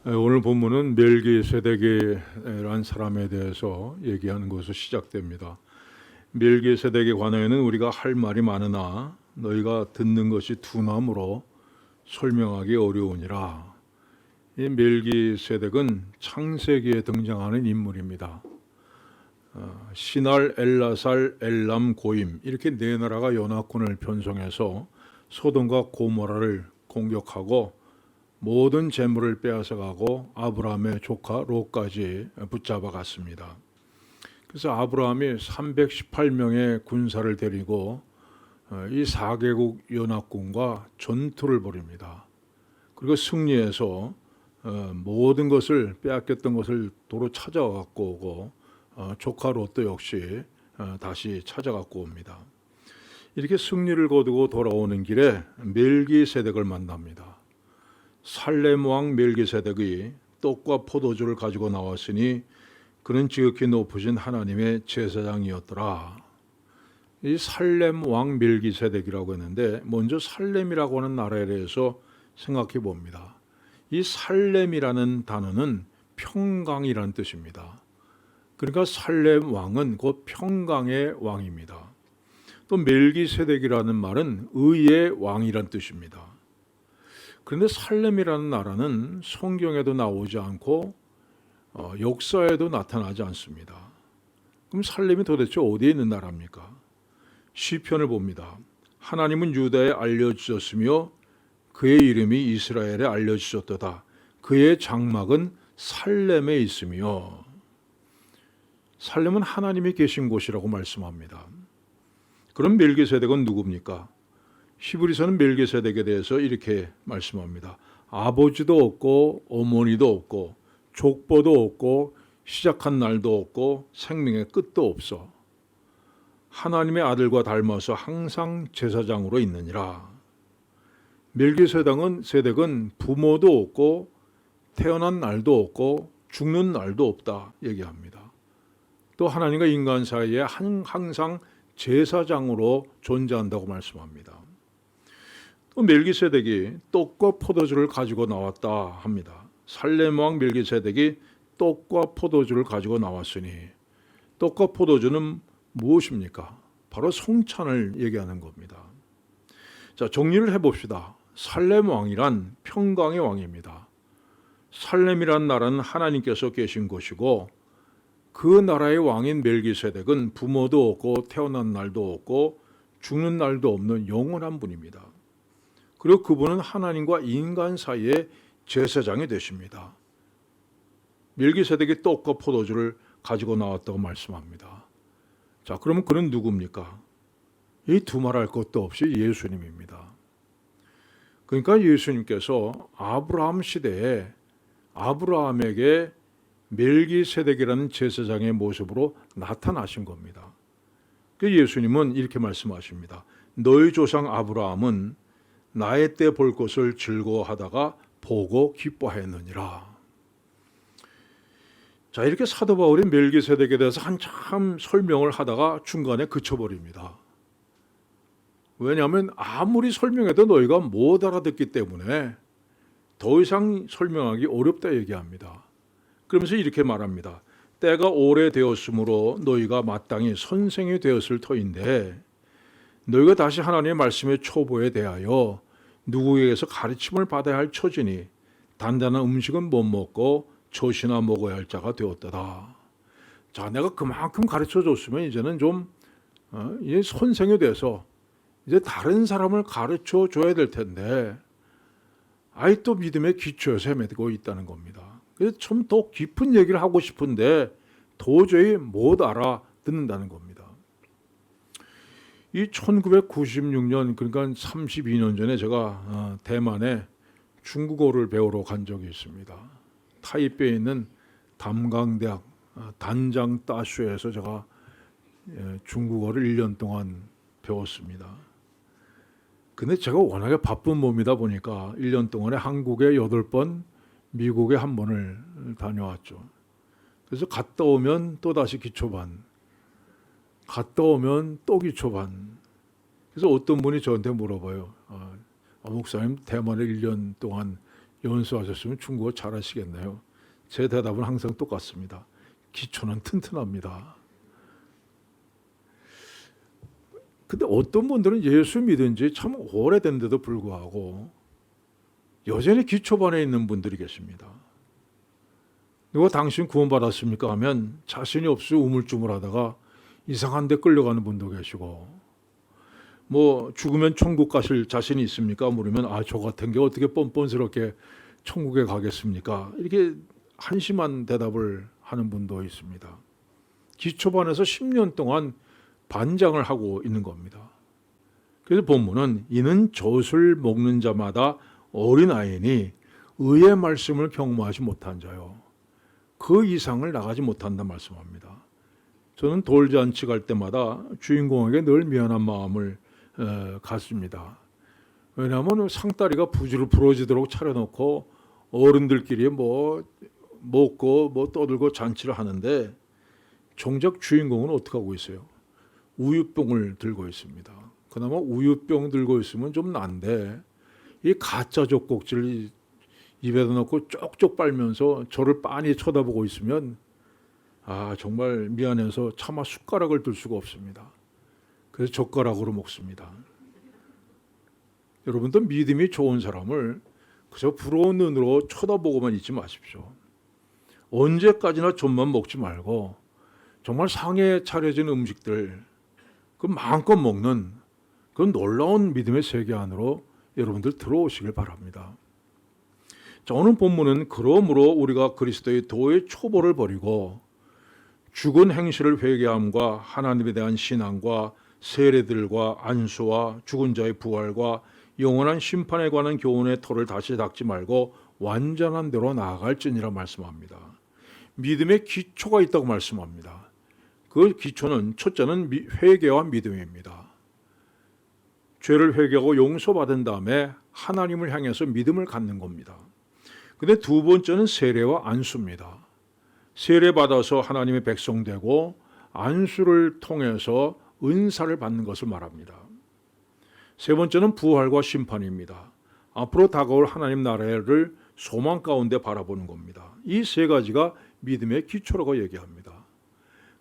오늘 본문은 멜기세덱이라는 사람에 대해서 얘기하는 것으로 시작됩니다. 멜기세덱에 관하여는 우리가 할 말이 많으나 너희가 듣는 것이 둔함으로 설명하기 어려우니라. 이 멜기세덱은 창세기에 등장하는 인물입니다. 시날, 엘라살, 엘람, 고임 이렇게 네 나라가 연합군을 편성해서 소돔과 고모라를 공격하고 모든 재물을 빼앗아가고 아브라함의 조카 롯까지 붙잡아 갔습니다. 그래서 아브라함이 318명의 군사를 데리고 이 4개국 연합군과 전투를 벌입니다. 그리고 승리해서 모든 것을 빼앗겼던 것을 도로 찾아갖고 오고 조카 롯도 역시 다시 찾아갖고 옵니다. 이렇게 승리를 거두고 돌아오는 길에 멜기세덱을 만납니다. 살렘 왕 멜기세덱이 떡과 포도주를 가지고 나왔으니 그는 지극히 높으신 하나님의 제사장이었더라. 이 살렘 왕 멜기세덱이라고 했는데 먼저 살렘이라고 하는 나라에 대해서 생각해 봅니다. 이 살렘이라는 단어는 평강이라는 뜻입니다. 그러니까 살렘 왕은 곧 평강의 왕입니다. 또 멜기세덱이라는 말은 의의 왕이란 뜻입니다. 그런데 살렘이라는 나라는 성경에도 나오지 않고 역사에도 나타나지 않습니다. 그럼 살렘이 도대체 어디에 있는 나라입니까? 시편을 봅니다. 하나님은 유다에 알려주셨으며 그의 이름이 이스라엘에 알려주셨도다. 그의 장막은 살렘에 있으며, 살렘은 하나님이 계신 곳이라고 말씀합니다. 그럼 멜기세덱은 누굽니까? 히브리서는 멜기세덱에 대해서 이렇게 말씀합니다. 아버지도 없고 어머니도 없고 족보도 없고 시작한 날도 없고 생명의 끝도 없어. 하나님의 아들과 닮아서 항상 제사장으로 있느니라. 멜기세덱은 부모도 없고 태어난 날도 없고 죽는 날도 없다 얘기합니다. 또 하나님과 인간 사이에 항상 제사장으로 존재한다고 말씀합니다. 또 멜기세덱이 떡과 포도주를 가지고 나왔다 합니다. 살렘 왕 멜기세덱이 떡과 포도주를 가지고 나왔으니, 떡과 포도주는 무엇입니까? 바로 성찬을 얘기하는 겁니다. 자, 정리를 해봅시다. 살렘 왕이란 평강의 왕입니다. 살렘이란 나라는 하나님께서 계신 곳이고, 그 나라의 왕인 멜기세덱은 부모도 없고 태어난 날도 없고 죽는 날도 없는 영원한 분입니다. 그리고 그분은 하나님과 인간 사이에 제사장이 되십니다. 멜기세덱이 떡과 포도주를 가지고 나왔다고 말씀합니다. 자, 그러면 그는 누굽니까? 이 두말할 것도 없이 예수님입니다. 그러니까 예수님께서 아브라함 시대에 아브라함에게 멜기세덱이라는 제사장의 모습으로 나타나신 겁니다. 그 예수님은 이렇게 말씀하십니다. 너희 조상 아브라함은 나의 때 볼 것을 즐거워하다가 보고 기뻐하였느니라. 자, 이렇게 사도 바울이 멜기세덱에 대해서 한참 설명을 하다가 중간에 그쳐버립니다. 왜냐하면 아무리 설명해도 너희가 못 알아듣기 때문에 더 이상 설명하기 어렵다 얘기합니다. 그러면서 이렇게 말합니다. 때가 오래되었으므로 너희가 마땅히 선생이 되었을 터인데 너희가 다시 하나님의 말씀의 초보에 대하여 누구에게서 가르침을 받아야 할 처지니 단단한 음식은 못 먹고 젖이나 먹어야 할 자가 되었다. 자, 내가 그만큼 가르쳐 줬으면 이제는 좀 이제 선생이 돼서 이제 다른 사람을 가르쳐 줘야 될 텐데 또 믿음의 기초에서 헤매고 있다는 겁니다. 그래서 좀 더 깊은 얘기를 하고 싶은데 도저히 못 알아듣는다는 겁니다. 이 1996년, 그러니까 32년 전에 제가 대만에 중국어를 배우러 간 적이 있습니다. 타이베이에 있는 담강대학 단장 따슈에서 제가 중국어를 1년 동안 배웠습니다. 근데 제가 워낙에 바쁜 몸이다 보니까 1년 동안에 한국에 8번, 미국에 1번을 다녀왔죠. 그래서 갔다 오면 또 다시 기초반, 갔다 오면 또 기초반. 그래서 어떤 분이 저한테 물어봐요. 목사님, 대만에 1년 동안 연수하셨으면 중국어 잘하시겠네요. 제 대답은 항상 똑같습니다. 기초는 튼튼합니다. 근데 어떤 분들은 예수 믿은 지 참 오래된데도 불구하고 여전히 기초반에 있는 분들이 계십니다. 누가 당신 구원받았습니까? 하면 자신이 없어 우물쭈물하다가 이상한 데 끌려가는 분도 계시고, 뭐 죽으면 천국 가실 자신이 있습니까? 물으면 저 같은 게 어떻게 뻔뻔스럽게 천국에 가겠습니까? 이렇게 한심한 대답을 하는 분도 있습니다. 기초반에서 10년 동안 반장을 하고 있는 겁니다. 그래서 본문은 이는 젖을 먹는 자마다 어린아이니 의의 말씀을 경모하지 못한 자요, 그 이상을 나가지 못한다 말씀합니다. 저는 돌잔치 갈 때마다 주인공에게 늘 미안한 마음을 갖습니다. 왜냐하면 상다리가 부지로 부러지도록 차려놓고 어른들끼리 뭐 먹고 뭐 떠들고 잔치를 하는데 정작 주인공은 어떻게 하고 있어요? 우유병을 들고 있습니다. 그나마 우유병 들고 있으면 좀 난데 이 가짜 젖꼭지를 입에다 넣고 쪽쪽 빨면서 저를 빤히 쳐다보고 있으면 정말 미안해서 차마 숟가락을 들 수가 없습니다. 그래서 젓가락으로 먹습니다. 여러분도 믿음이 좋은 사람을 그저 부러운 눈으로 쳐다보고만 있지 마십시오. 언제까지나 좀만 먹지 말고 정말 상에 차려진 음식들 그 마음껏 먹는 그런 놀라운 믿음의 세계 안으로 여러분들 들어오시길 바랍니다. 자, 오늘 본문은 그러므로 우리가 그리스도의 도의 초보를 버리고 죽은 행실을 회개함과 하나님에 대한 신앙과 세례들과 안수와 죽은 자의 부활과 영원한 심판에 관한 교훈의 털을 다시 닦지 말고 완전한 대로 나아갈지니라 말씀합니다. 믿음의 기초가 있다고 말씀합니다. 그 기초는 첫째는 회개와 믿음입니다. 죄를 회개하고 용서받은 다음에 하나님을 향해서 믿음을 갖는 겁니다. 근데 두 번째는 세례와 안수입니다. 세례 받아서 하나님의 백성 되고 안수를 통해서 은사를 받는 것을 말합니다. 세 번째는 부활과 심판입니다. 앞으로 다가올 하나님 나라를 소망 가운데 바라보는 겁니다. 이 세 가지가 믿음의 기초라고 얘기합니다.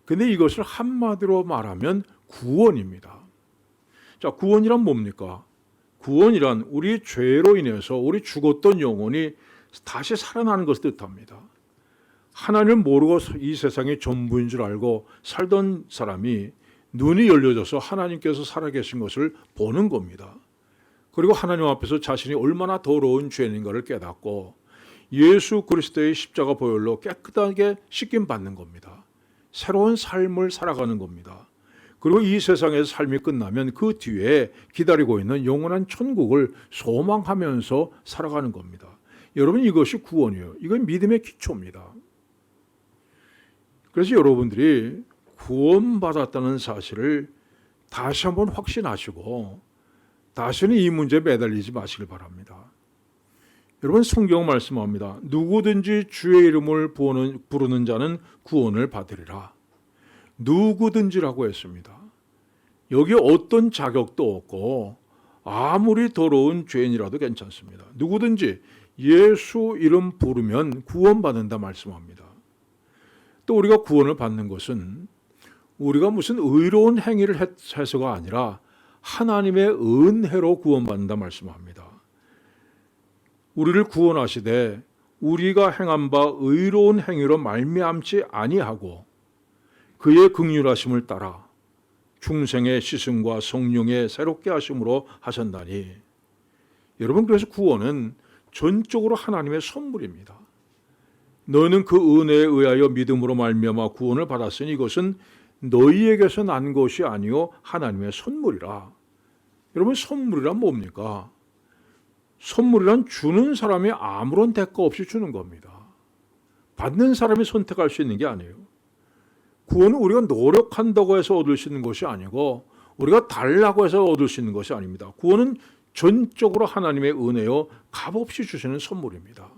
근데 이것을 한마디로 말하면 구원입니다. 자, 구원이란 뭡니까? 구원이란 우리 죄로 인해서 우리 죽었던 영혼이 다시 살아나는 것을 뜻합니다. 하나님을 모르고 이 세상이 전부인 줄 알고 살던 사람이 눈이 열려져서 하나님께서 살아계신 것을 보는 겁니다. 그리고 하나님 앞에서 자신이 얼마나 더러운 죄인인가를 깨닫고 예수 그리스도의 십자가 보혈로 깨끗하게 씻김 받는 겁니다. 새로운 삶을 살아가는 겁니다. 그리고 이 세상에서 삶이 끝나면 그 뒤에 기다리고 있는 영원한 천국을 소망하면서 살아가는 겁니다. 여러분, 이것이 구원이에요. 이건 믿음의 기초입니다. 그래서 여러분들이 구원받았다는 사실을 다시 한번 확신하시고 다시는 이 문제에 매달리지 마시길 바랍니다. 여러분, 성경 말씀합니다. 누구든지 주의 이름을 부르는 자는 구원을 받으리라. 누구든지라고 했습니다. 여기 어떤 자격도 없고 아무리 더러운 죄인이라도 괜찮습니다. 누구든지 예수 이름 부르면 구원받는다 말씀합니다. 또 우리가 구원을 받는 것은 우리가 무슨 의로운 행위를 해서가 아니라 하나님의 은혜로 구원받는다 말씀합니다. 우리를 구원하시되 우리가 행한 바 의로운 행위로 말미암지 아니하고 그의 긍휼하심을 따라 중생의 시승과 성령의 새롭게 하심으로 하셨나니. 여러분, 그래서 구원은 전적으로 하나님의 선물입니다. 너는 그 은혜에 의하여 믿음으로 말미암아 구원을 받았으니 이것은 너희에게서 난 것이 아니요 하나님의 선물이라. 여러분, 선물이란 뭡니까? 선물이란 주는 사람이 아무런 대가 없이 주는 겁니다. 받는 사람이 선택할 수 있는 게 아니에요. 구원은 우리가 노력한다고 해서 얻을 수 있는 것이 아니고 우리가 달라고 해서 얻을 수 있는 것이 아닙니다. 구원은 전적으로 하나님의 은혜요 값없이 주시는 선물입니다.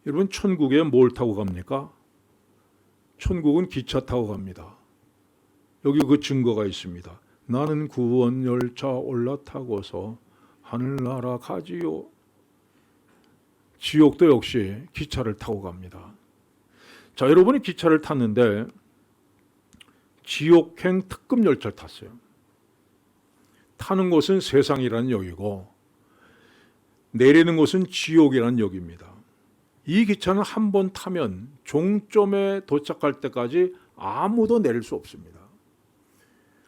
여러분, 천국에 뭘 타고 갑니까? 천국은 기차 타고 갑니다. 여기 그 증거가 있습니다. 나는 구원 열차 올라타고서 하늘나라 가지요. 지옥도 역시 기차를 타고 갑니다. 자, 여러분이 기차를 탔는데 지옥행 특급 열차를 탔어요. 타는 곳은 세상이라는 역이고 내리는 곳은 지옥이라는 역입니다. 이 기차는 한 번 타면 종점에 도착할 때까지 아무도 내릴 수 없습니다.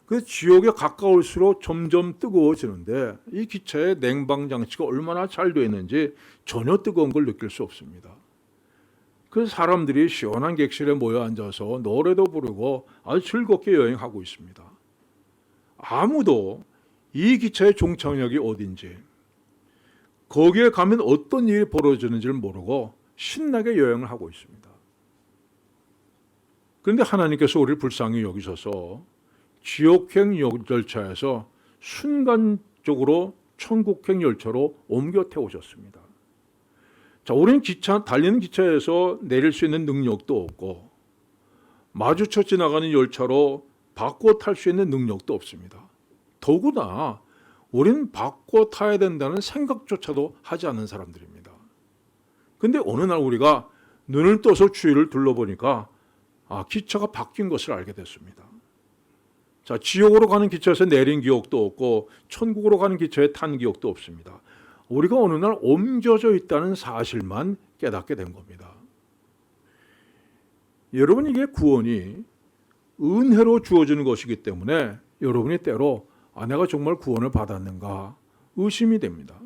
그 지옥에 가까울수록 점점 뜨거워지는데 이 기차의 냉방 장치가 얼마나 잘 되어 있는지 전혀 뜨거운 걸 느낄 수 없습니다. 그 사람들이 시원한 객실에 모여 앉아서 노래도 부르고 아주 즐겁게 여행하고 있습니다. 아무도 이 기차의 종착역이 어딘지, 거기에 가면 어떤 일이 벌어지는지를 모르고 신나게 여행을 하고 있습니다. 그런데 하나님께서 우리를 불쌍히 여기셔서 지옥행 열차에서 순간적으로 천국행 열차로 옮겨 태우셨습니다. 자, 우리는 달리는 기차에서 내릴 수 있는 능력도 없고 마주쳐 지나가는 열차로 바꿔 탈 수 있는 능력도 없습니다. 더구나 우리는 바꿔 타야 된다는 생각조차도 하지 않는 사람들입니다. 근데 어느 날 우리가 눈을 떠서 주위를 둘러보니까 기차가 바뀐 것을 알게 됐습니다. 자, 지옥으로 가는 기차에서 내린 기억도 없고 천국으로 가는 기차에 탄 기억도 없습니다. 우리가 어느 날 옮겨져 있다는 사실만 깨닫게 된 겁니다. 여러분, 이게 구원이 은혜로 주어지는 것이기 때문에 여러분이 때로 내가 정말 구원을 받았는가 의심이 됩니다.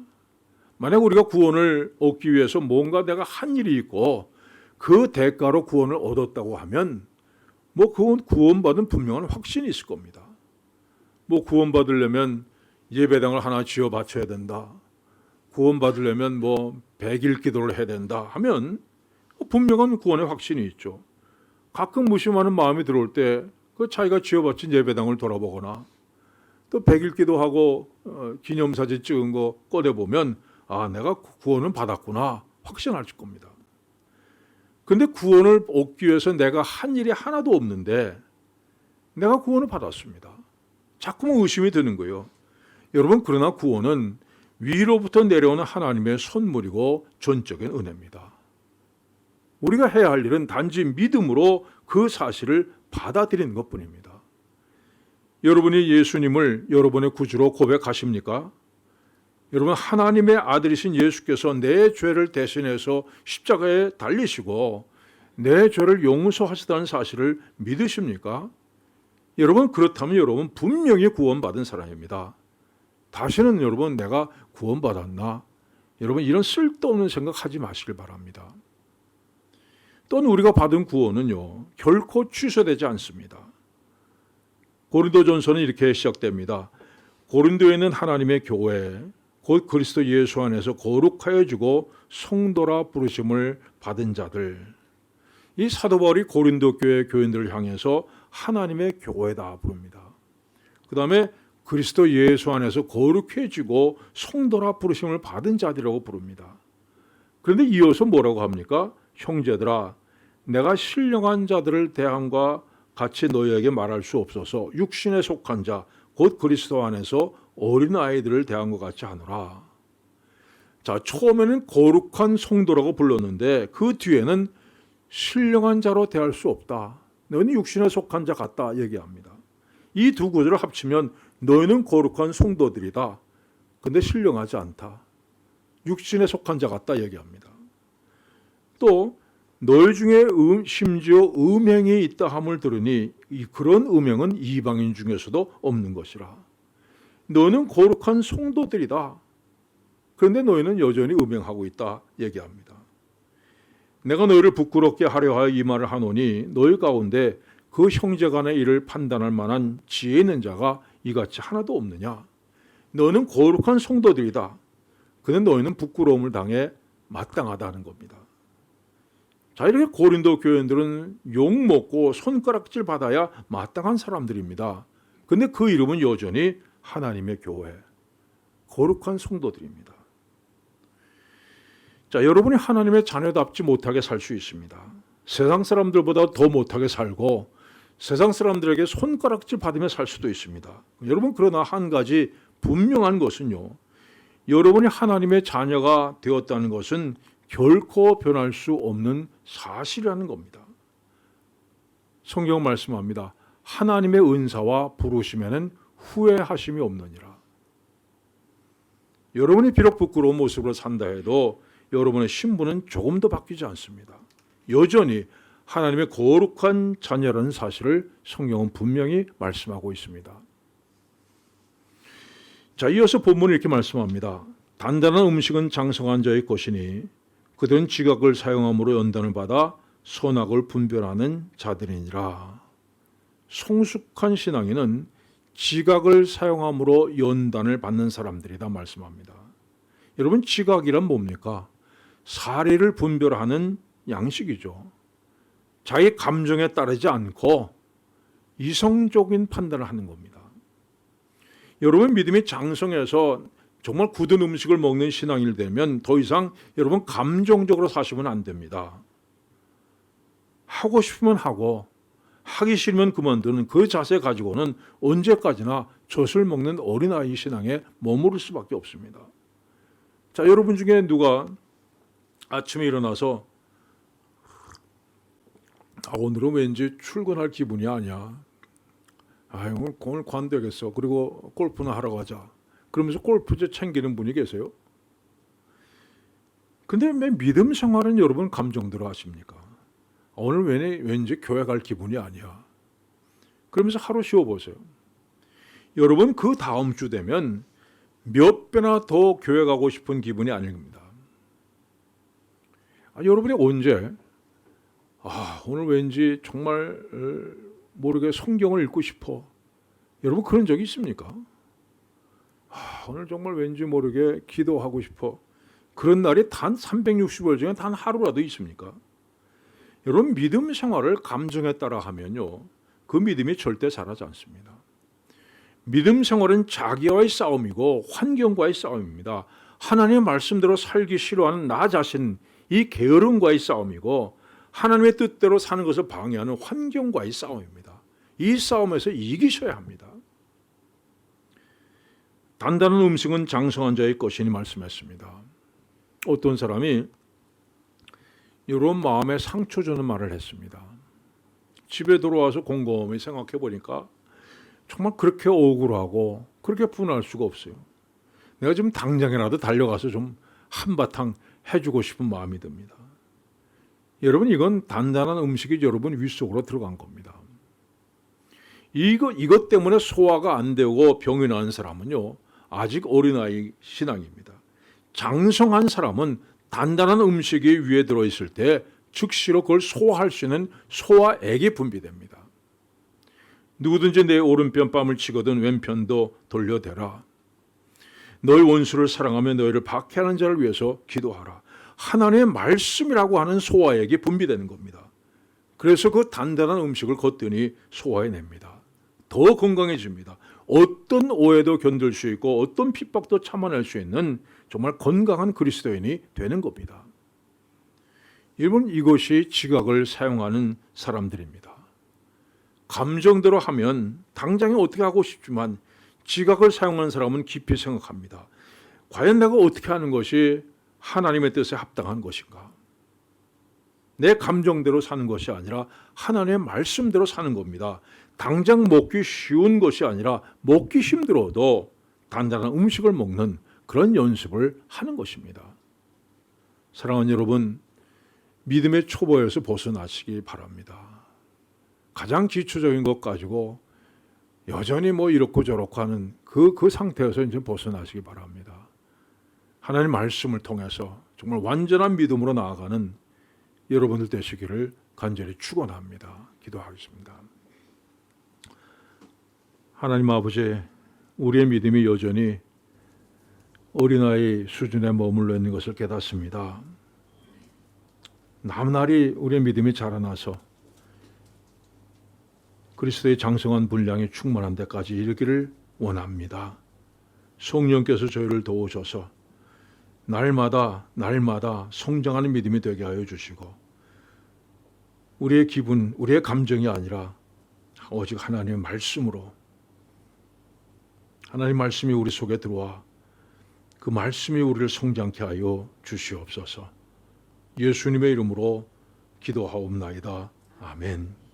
만약 우리가 구원을 얻기 위해서 뭔가 내가 한 일이 있고 그 대가로 구원을 얻었다고 하면 그건 구원받은 분명한 확신이 있을 겁니다. 구원받으려면 예배당을 하나 지어 바쳐야 된다. 구원받으려면 100일 기도를 해야 된다 하면 분명한 구원의 확신이 있죠. 가끔 무심하는 마음이 들어올 때 그 자기가 지어 바친 예배당을 돌아보거나 또 100일 기도하고 기념사진 찍은 거 꺼내보면 내가 구원은 받았구나 확신할 겁니다. 근데 구원을 얻기 위해서 내가 한 일이 하나도 없는데 내가 구원을 받았습니다. 자꾸만 의심이 드는 거예요. 여러분, 그러나 구원은 위로부터 내려오는 하나님의 선물이고 전적인 은혜입니다. 우리가 해야 할 일은 단지 믿음으로 그 사실을 받아들이는 것뿐입니다. 여러분이 예수님을 여러분의 구주로 고백하십니까? 여러분, 하나님의 아들이신 예수께서 내 죄를 대신해서 십자가에 달리시고 내 죄를 용서하시다는 사실을 믿으십니까? 여러분, 그렇다면 여러분 분명히 구원받은 사람입니다. 다시는 여러분 내가 구원받았나? 여러분 이런 쓸데없는 생각하지 마시길 바랍니다. 또는 우리가 받은 구원은요 결코 취소되지 않습니다. 고린도전서는 이렇게 시작됩니다. 고린도에 있는 하나님의 교회 곧 그리스도 예수 안에서 거룩하여 주고 성도라 부르심을 받은 자들. 이 사도 바울이 고린도 교회 교인들을 향해서 하나님의 교회다 부릅니다. 그 다음에 그리스도 예수 안에서 거룩해지고 성도라 부르심을 받은 자들이라고 부릅니다. 그런데 이어서 뭐라고 합니까? 형제들아, 내가 신령한 자들을 대함과 같이 너희에게 말할 수 없어서 육신에 속한 자, 곧 그리스도 안에서 어린 아이들을 대한 것 같이 하노라. 자, 처음에는 거룩한 성도라고 불렀는데 그 뒤에는 신령한 자로 대할 수 없다. 너희는 육신에 속한 자 같다 얘기합니다. 이 두 구절을 합치면 너희는 거룩한 성도들이다. 근데 신령하지 않다. 육신에 속한 자 같다 얘기합니다. 또 너희 중에 심지어 음행이 있다 함을 들으니 그런 음행은 이방인 중에서도 없는 것이라. 너는 거룩한 성도들이다. 그런데 너희는 여전히 음행하고 있다 얘기합니다. 내가 너희를 부끄럽게 하려 하여 이 말을 하노니 너희 가운데 그 형제간의 일을 판단할 만한 지혜 있는 자가 이같이 하나도 없느냐. 너는 거룩한 성도들이다. 그런데 너희는 부끄러움을 당해 마땅하다는 겁니다. 자, 이렇게 고린도 교인들은 욕먹고 손가락질 받아야 마땅한 사람들입니다. 그런데 그 이름은 여전히 하나님의 교회, 거룩한 성도들입니다. 자, 여러분이 하나님의 자녀답지 못하게 살 수 있습니다. 세상 사람들보다 더 못하게 살고 세상 사람들에게 손가락질 받으며 살 수도 있습니다. 여러분, 그러나 한 가지 분명한 것은요, 여러분이 하나님의 자녀가 되었다는 것은 결코 변할 수 없는 사실이라는 겁니다. 성경 말씀합니다. 하나님의 은사와 부르심에는 후회하심이 없느니라. 여러분이 비록 부끄러운 모습으로 산다 해도 여러분의 신분은 조금도 바뀌지 않습니다. 여전히 하나님의 거룩한 자녀라는 사실을 성경은 분명히 말씀하고 있습니다. 자, 이어서 본문이 이렇게 말씀합니다. 단단한 음식은 장성한 자의 것이니 그들은 지각을 사용함으로 연단을 받아 선악을 분별하는 자들이니라. 성숙한 신앙인은 지각을 사용함으로 연단을 받는 사람들이다 말씀합니다. 여러분, 지각이란 뭡니까? 사리를 분별하는 양식이죠. 자기 감정에 따르지 않고 이성적인 판단을 하는 겁니다. 여러분, 믿음이 장성해서 정말 굳은 음식을 먹는 신앙일 되면 더 이상 여러분 감정적으로 사시면 안 됩니다. 하고 싶으면 하고 하기 싫으면 그만두는 그 자세 가지고는 언제까지나 젖을 먹는 어린아이 신앙에 머무를 수밖에 없습니다. 자, 여러분 중에 누가 아침에 일어나서 오늘은 왠지 출근할 기분이 아니야. 오늘 관대겠어. 그리고 골프나 하러 가자. 그러면서 골프채 챙기는 분이 계세요. 근데 왜 믿음 생활은 여러분 감정대로 하십니까? 오늘 왠지 교회 갈 기분이 아니야. 그러면서 하루 쉬어보세요. 여러분, 그 다음 주 되면 몇 배나 더 교회 가고 싶은 기분이 아닐 겁니다. 여러분이 언제 오늘 왠지 정말 모르게 성경을 읽고 싶어. 여러분 그런 적이 있습니까? 오늘 정말 왠지 모르게 기도하고 싶어. 그런 날이 단 365일 중에 단 하루라도 있습니까? 여러분, 믿음 생활을 감정에 따라 하면요, 그 믿음이 절대 자라지 않습니다. 믿음 생활은 자기와의 싸움이고 환경과의 싸움입니다. 하나님의 말씀대로 살기 싫어하는 나 자신, 이 게으름과의 싸움이고 하나님의 뜻대로 사는 것을 방해하는 환경과의 싸움입니다. 이 싸움에서 이기셔야 합니다. 단단한 음식은 장성한 자의 것이니 말씀했습니다. 어떤 사람이 이런 마음에 상처 주는 말을 했습니다. 집에 들어와서 곰곰이 생각해 보니까 정말 그렇게 억울하고 그렇게 분할 수가 없어요. 내가 지금 당장이라도 달려가서 좀 한바탕 해주고 싶은 마음이 듭니다. 여러분, 이건 단단한 음식이 여러분 윗속으로 들어간 겁니다. 이것 때문에 소화가 안 되고 병이 나는 사람은요, 아직 어린아이 신앙입니다. 장성한 사람은 단단한 음식이 위에 들어있을 때 즉시로 그걸 소화할 수 있는 소화액이 분비됩니다. 누구든지 내 오른편 뺨을 치거든 왼편도 돌려대라. 너희 원수를 사랑하며 너희를 박해하는 자를 위해서 기도하라. 하나님의 말씀이라고 하는 소화액이 분비되는 겁니다. 그래서 그 단단한 음식을 걷더니 소화해냅니다. 더 건강해집니다. 어떤 오해도 견딜 수 있고 어떤 핍박도 참아낼 수 있는 정말 건강한 그리스도인이 되는 겁니다. 여러분, 이것이 지각을 사용하는 사람들입니다. 감정대로 하면 당장에 어떻게 하고 싶지만 지각을 사용하는 사람은 깊이 생각합니다. 과연 내가 어떻게 하는 것이 하나님의 뜻에 합당한 것인가? 내 감정대로 사는 것이 아니라 하나님의 말씀대로 사는 겁니다. 당장 먹기 쉬운 것이 아니라 먹기 힘들어도 단단한 음식을 먹는 그런 연습을 하는 것입니다. 사랑하는 여러분, 믿음의 초보에서 벗어나시기 바랍니다. 가장 기초적인 것 가지고 여전히 이렇고 저렇고 하는 그 상태에서 이제 벗어나시기 바랍니다. 하나님 말씀을 통해서 정말 완전한 믿음으로 나아가는 여러분들 되시기를 간절히 축원합니다. 기도하겠습니다. 하나님 아버지, 우리의 믿음이 여전히 어린아이 수준에 머물러 있는 것을 깨닫습니다. 나날이 우리의 믿음이 자라나서 그리스도의 장성한 분량이 충만한 데까지 이르기를 원합니다. 성령께서 저희를 도우셔서 날마다 성장하는 믿음이 되게 하여 주시고 우리의 기분, 우리의 감정이 아니라 오직 하나님의 말씀으로, 하나님의 말씀이 우리 속에 들어와 그 말씀이 우리를 성장케 하여 주시옵소서. 예수님의 이름으로 기도하옵나이다. 아멘.